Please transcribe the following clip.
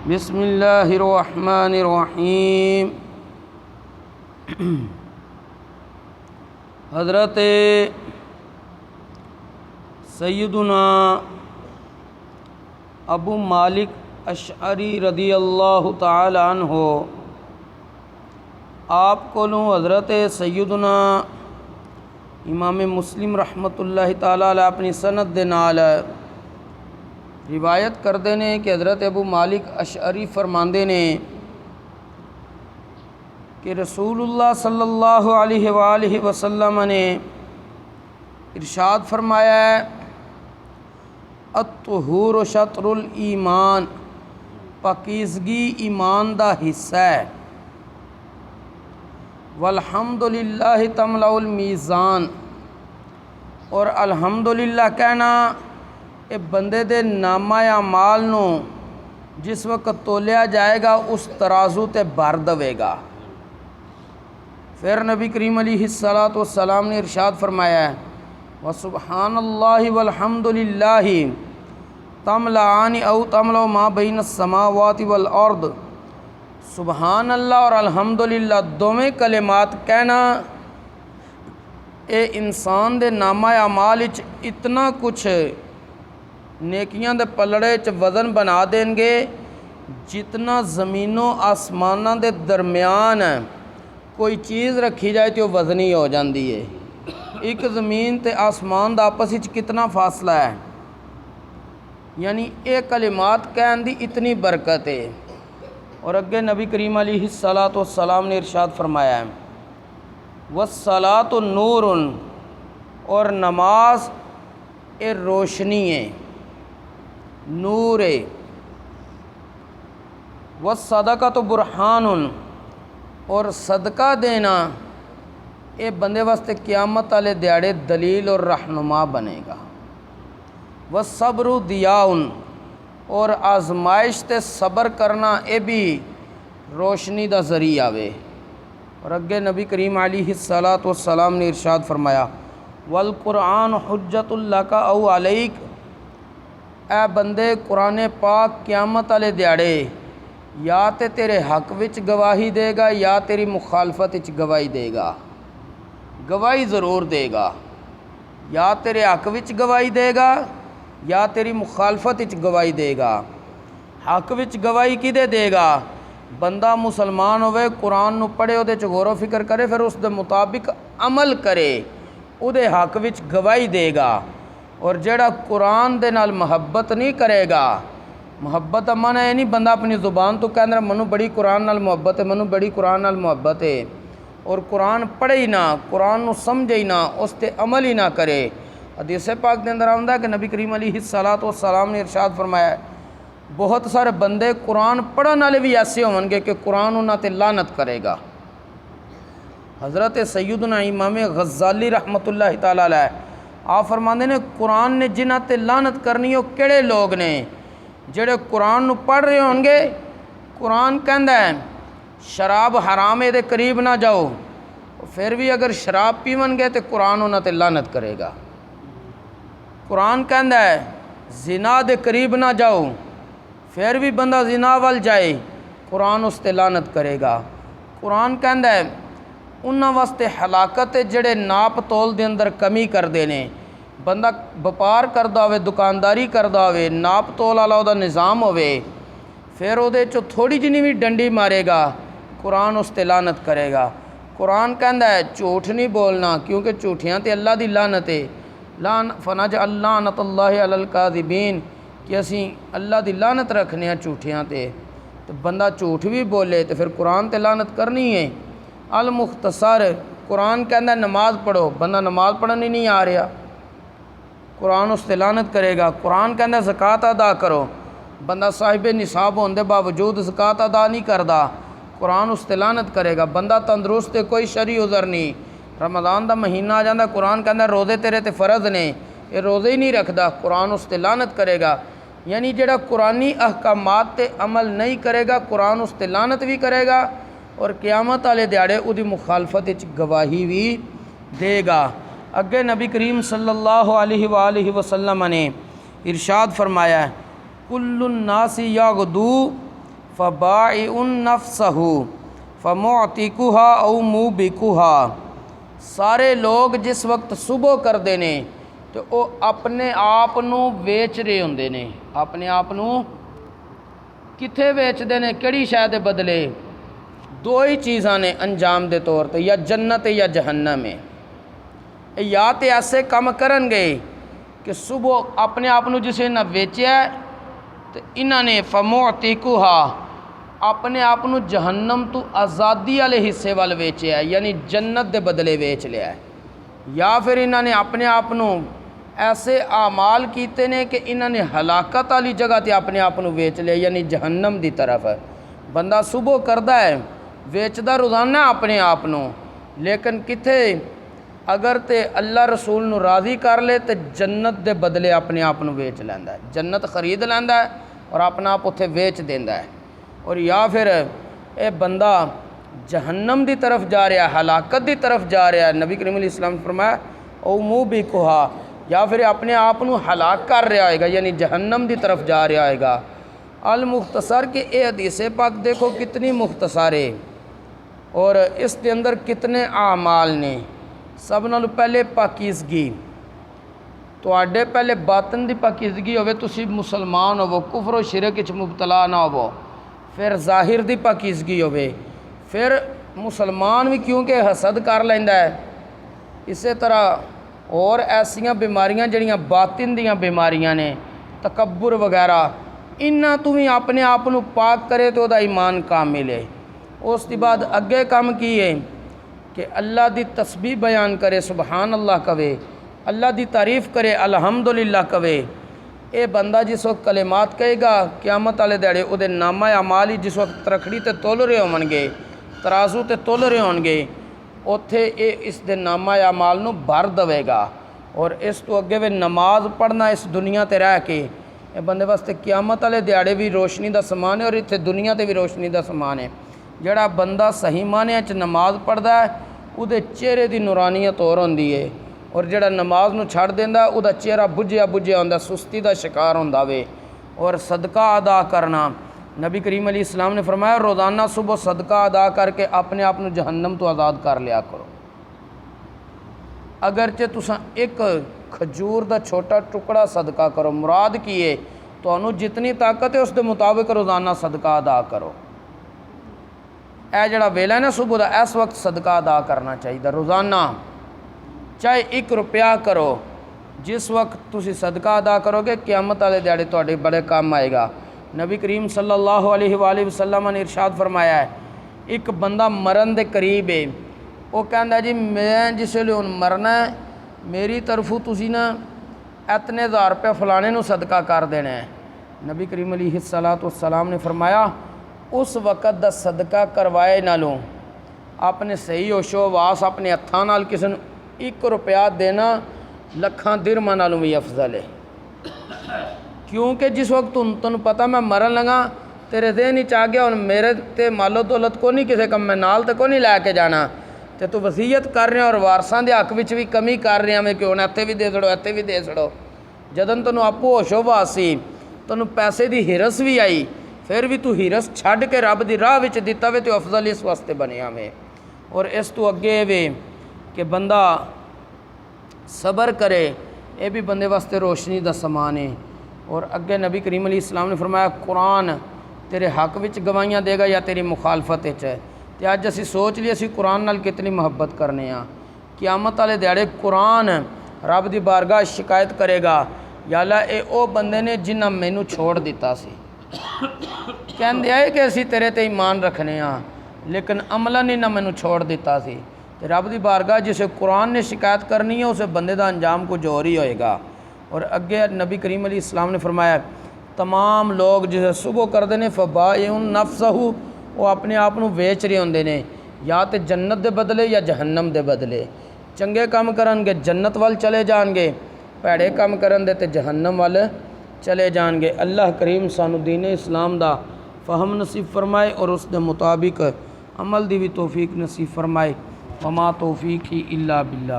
بسم اللہ الرحمن الرحیم۔ حضرت سیدنا ابو مالک اشعری رضی اللہ تعالی عنہ آپ کو حضرت سیدنا امام مسلم رحمۃ اللہ تعالی علیہ اپنی سند دے نال روایت کردے نے کہ حضرت ابو مالک اشعری فرماندے نے کہ رسول اللہ صلی اللہ علیہ وآلہ وسلم نے ارشاد فرمایا ہے الطہور شطر الایمان، پاکیزگی ایمان دا حصہ ہے، والحمدللہ تملأ المیزان، اور الحمدللہ کہنا اے بندے دے نامہ اعمال نو جس وقت تولیا جائے گا اس ترازو تے بھر دے گا۔ پھر نبی کریم علیہ الصلوۃ والسلام نے ارشاد فرمایا ہے وسبحان اللہ والحمدللہ تملأان او تملأ ما بین السماوات والارض، سبحان اللہ اور الحمدللہ دونوں کلمات کہنا اے انسان دے نامہ اعمال وچ اتنا کچھ نیکیاں دے پلڑے چ وزن بنا دیں گے جتنا زمینوں آسماناں دے درمیان کوئی چیز رکھی جائے تو وزنی ہو جاندی ہے۔ ایک زمین تے آسمان دا آپس وچ کتنا فاصلہ ہے، یعنی اے کلمات کہن دی اتنی برکت ہے۔ اور اگے نبی کریم علیہ الصلوۃ والسلام نے ارشاد فرمایا ہے والصلاۃ نور، اور نماز اے روشنی ہے، نور ہے، والصدقۃ برہان، اور صدقہ دینا اے بندے واسطے قیامت والے دیہڑے دلیل اور رہنما بنے گا، والصبر ضیاء، اور آزمائش تے صبر کرنا اے بھی روشنی دا ذریعہ وے۔ اور اگے نبی کریم علیہ الصلوۃ والسلام نے ارشاد فرمایا والقرآن حجۃ لک او علیک، اے بندے قرآن پاک قیامت والے دیہڑے یا تے تیرے حق وچ گواہی دے گا یا تیری مخالفت وچ گواہی دے گا، گواہی ضرور دے گا، یا تیرے حق وچ گواہی دے گا یا تیری مخالفت وچ گواہی دے گا۔ حق وچ گواہی کدے دے گا؟ بندہ مسلمان ہوئے، قرآن نو پڑھے، او دے چ غور و فکر کرے، پھر اس دے مطابق عمل کرے، او دے حق وچ گواہی دے گا۔ اور جڑا قرآن دے نال محبت نہیں کرے گا، محبت امن ہے نہیں بندہ اپنی زبان تو کہندرا منو بڑی قرآن نال محبت ہے، منو بڑی قرآن نال محبت ہے، اور قرآن پڑھے ہی نہ، قرآن نو سمجھے ہی نہ، اس تے عمل ہی نہ کرے۔ حدیث پاک دے اندر آندا ہے کہ نبی کریم علیہ الصلوۃ والسلام نے ارشاد فرمایا ہے بہت سارے بندے قرآن پڑھن والے بھی ایسے ہون گے کہ قرآن انہاں تے لعنت کرے گا۔ حضرت سیدنا امام غزالی رحمۃ اللہ تعالی علیہ آپ فرماندے نے قرآن نے جنہاں تے لعنت کرنی وہ کیڑے لوگ نے؟ جڑے قرآن نو پڑھ رہے ہون گے، قرآن کہندا ہے شراب حرام ہے دے قریب نہ جاؤ، پھر بھی اگر شراب پیون گے تو قرآن انہاں تے لعنت کرے گا۔ قرآن کہندا ہے زنا دے قریب نہ جاؤ، پھر بھی بندہ زنا وال جائے، قرآن اس تے لعنت کرے گا۔ قرآن کہندا ہے انہاں واسطے ہلاکت ہے جڑے ناپ تول دے اندر کمی کردے نے۔ بندہ وپار کردا ہوئے، دکانداری کردا ہوئے، ناپ تول والا او دا نظام ہوئے، پھر او دے چو تھوڑی جنی بھی ڈنڈی مارے گا، قرآن اس تے لعنت کرے گا۔ قرآن کہندا ہے جھوٹ نہیں بولنا کیونکہ جھوٹیاں تے اللہ دی لعنت ہے، فنجعل لعنت اللہ علی الکاذبین، کہ اسی اللہ دی لعنت رکھنے ہیں جھوٹیاں تے، تو بندہ جھوٹ بھی بولے تو پھر قرآن تے لعنت کرنی ہے۔ المختصر قرآن کہندا ہے نماز پڑھو، بندہ نماز پڑھنی نہیں آ رہا، قرآن اس تے لعنت کرے گا۔ قرآن کہندا ہے زکوٰۃ ادا کرو، بندہ صاحب نصاب ہونے دے باوجود زکوٰۃ ادا نہیں کردا، قرآن اس تے لعنت کرے گا۔ بندہ تندرست ہے، کوئی شرعی عذر نہیں، رمضان دا مہینہ آ جاندا، قرآن کہندا روزے تیرے تے فرض نے، یہ روزے ہی نہیں رکھدا، قرآن اس تے لعنت کرے گا۔ یعنی جڑا قرآنی احکامات تے عمل نہیں کرے گا، قرآن اس تے لعنت بھی کرے گا اور قیامت والے دیہڑے او دی مخالفت وچ گواہی بھی دے گا۔ اگے نبی کریم صلی اللہ علیہ وآلہ وسلم نے ارشاد فرمایا ہے کل الناس یغدو فبائع نفسہ فمعتقھا او موبقھا۔ سارے لوگ جس وقت صبح کردے نے تو وہ اپنے آپ نو ویچ رہے ہوندے نے۔ اپنے آپ نو کتھے ویچدے نے؟ کیڑی شے دے بدلے؟ دو ہی چیزاں نے انجام دے طور تے، یا جنت یا جہنم ہے۔ یا تے ایسے کم کرن گے کہ صبح اپنے آپ نو جسے نہ ویچیا ہے تو انہاں نے فمعتقھا اپنے آپ نو جہنم تو آزادی والے حصے وال ویچیا ہے، یعنی جنت دے بدلے ویچ لیا ہے۔ یا پھر انہاں نے اپنے آپ نو ایسے اعمال کیتے نے کہ انہاں نے ہلاکت والی جگہ تے اپنے آپ نو ویچ لیا، یعنی جہنم دی طرف ہے۔ بندہ صبح کردا ہے، ویچدا روزانہ اپنے آپ نو، لیکن کتھے اگر تے اللہ رسول نو راضی کر لے تے جنت دے بدلے اپنے آپ نو ویچ لیندا ہے، جنت خرید لیندا ہے اور اپنا آپ اتھے ویچ دیندا ہے۔ اور یا پھر اے بندہ جہنم دی طرف جا رہا ہے، ہلاکت دی طرف جا رہا ہے، نبی کریم علیہ السلام نے فرمایا او موبقھا، یا پھر اپنے آپ نو ہلاک کر رہا ہوئے گا، یعنی جہنم دی طرف جا رہا ہوئے گا۔ المختصر کہ اے حدیث پاک دیکھو کتنی مختصر ہے اور اس کے اندر کتنے اعمال نے۔ سب نالوں پہلے پاکیزگی، تواڈے پہلے باطن دی پاکیزگی ہوئے، تسی مسلمان ہوو، کفر و شرک وچ مبتلا نہ ہوو، پھر ظاہر دی پاکیزگی ہوئے، پھر مسلمان بھی کیونکہ حسد کر لیندا ہے، اسی طرح اور ایسیاں بیماریاں جڑیاں باطن دیاں بیماریاں نے، تکبر وغیرہ، انہاں تو بھی اپنے آپ نو پاک کرے تو دا ایمان کامل ہے۔ اس دی بعد اگے کام کی ہے کہ اللہ دی تسبیح بیان کرے، سبحان اللہ کہے، اللہ دی تعریف کرے، الحمدللہ کہے۔ اے بندہ جس وقت کلمات کہے گا قیامت والے دیہڑے او دے نامہ اعمال ہی جس وقت ترکھڑی تے تول رہے ہون گے، ترازو تے تول رہے ہون گے، اوتھے اے اس دے نامہ اعمال نو بھر دوے گا۔ اور اس تو اگے وے نماز پڑھنا اس دنیا تے رہ کے اے بندے واسطے قیامت والے دیہڑے بھی روشنی دا سامان ہے اور اتھے دنیا تے بھی روشنی دا سامان ہے۔ جڑا بندہ صحیح معنی وچ نماز پڑھدا ہے او دے چہرے دی نورانیت اور ہوندی ہے، اور جڑا نماز نو چھڑ دیندا او دا چہرہ بجھیا بجھیا ہوندا، سستی دا شکار ہوندا وے۔ اور صدقہ ادا کرنا، نبی کریم علیہ السلام نے فرمایا روزانہ صبح صدقہ ادا کر کے اپنے آپ نو جہنم تو آزاد کر لیا کرو۔ اگرچہ تساں ایک کھجور دا چھوٹا ٹکڑا صدقہ کرو، مراد کی ہے تانوں جتنی طاقت ہے اس دے مطابق روزانہ صدقہ ادا کرو۔ اے جڑا ویلا ہے نا صبح دا، اس وقت صدقہ ادا کرنا چاہیے روزانہ، چاہے 1 روپیہ کرو۔ جس وقت تسی صدقہ ادا کرو گے قیامت والے دیہڑے تواڈے بڑے کام آئے گا۔ نبی کریم صلی اللہ علیہ وآلہ وسلم نے ارشاد فرمایا ہے، ایک بندہ مرن دے قریب ہے، وہ کہندا جی میں جس ویلے ہن مرنا ہے میری طرفوں تسی نا اتنے 1000 روپیہ فلانے نو صدقہ کر دینا ہے۔ نبی کریم علیہ السلام نے فرمایا اس وقت دا صدقہ کروائے نالوں اپنے صحیح ہوش و حواس اپنے ہتھاں نال کسی نو 1 روپیہ دینا لکھاں درہماں نالوں بھی افضل ہے۔ کیونکہ جس وقت تنوں پتہ میں مرن لگا تیرے ذہن وچ آ گیا ہن میرے تے مال و دولت کو نہیں کسے کم میں نال تے کو نہیں لے کے جانا، تے تو وصیت کر رہا اور وارثاں دے حق وچ بھی کمی کر رہا میں کہ ہن اتھے بھی دے چھڑو اتھے بھی دے چھڑو۔ جدن تنوں آپو ہوش و حواس سی، تنوں پیسے دی ہرس بھی آئی، پھر بھی تو ہرس چھڈ کے رب دی راہ وچ دتا وے تو افضل اس واسطے بنیا میں۔ اور اس تو اگے وے کہ بندہ صبر کرے، اے بھی بندے واسطے روشنی دا سامان ہے۔ اور اگے نبی کریم علیہ السلام نے فرمایا قرآن تیرے حق وچ گواہیاں دے گا یا تیری مخالفت وچ ہے۔ تے اج اسی سوچ لیے اسی قرآن نال کتنی محبت کرنے ہاں۔ قیامت والے دیہڑے قرآن رب دی بارگاہ شکایت کرے گا، یا اللہ اے او بندے نے جنہاں مینوں چھوڑ دیتا سی، کہندے آئے کہ اسی تیرے تے ایمان رکھنے ہاں لیکن عملاً ہی نہ مینوں چھوڑ دیتا سی۔ تے رب دی بارگاہ جسے قرآن نے شکایت کرنی ہے اسے بندے دا انجام کچھ اور ہی ہوئے گا۔ اور اگے نبی کریم علیہ السلام نے فرمایا تمام لوگ جسے صبح کردے نے فبائع نفسہ، وہ اپنے آپ نو ویچ رہے ہوندے نے، یا تے جنت دے بدلے یا جہنم دے بدلے۔ چنگے کام کرن گے جنت وال چلے جان گے، پیڑے کام کرن دے تے جہنم وال چلے جان گے۔ اللہ کریم سانو دین اسلام دا فہم نصیب فرمائے اور اس دے مطابق عمل دی بھی توفیق نصیب فرمائے۔ وما توفیقی الا باللہ۔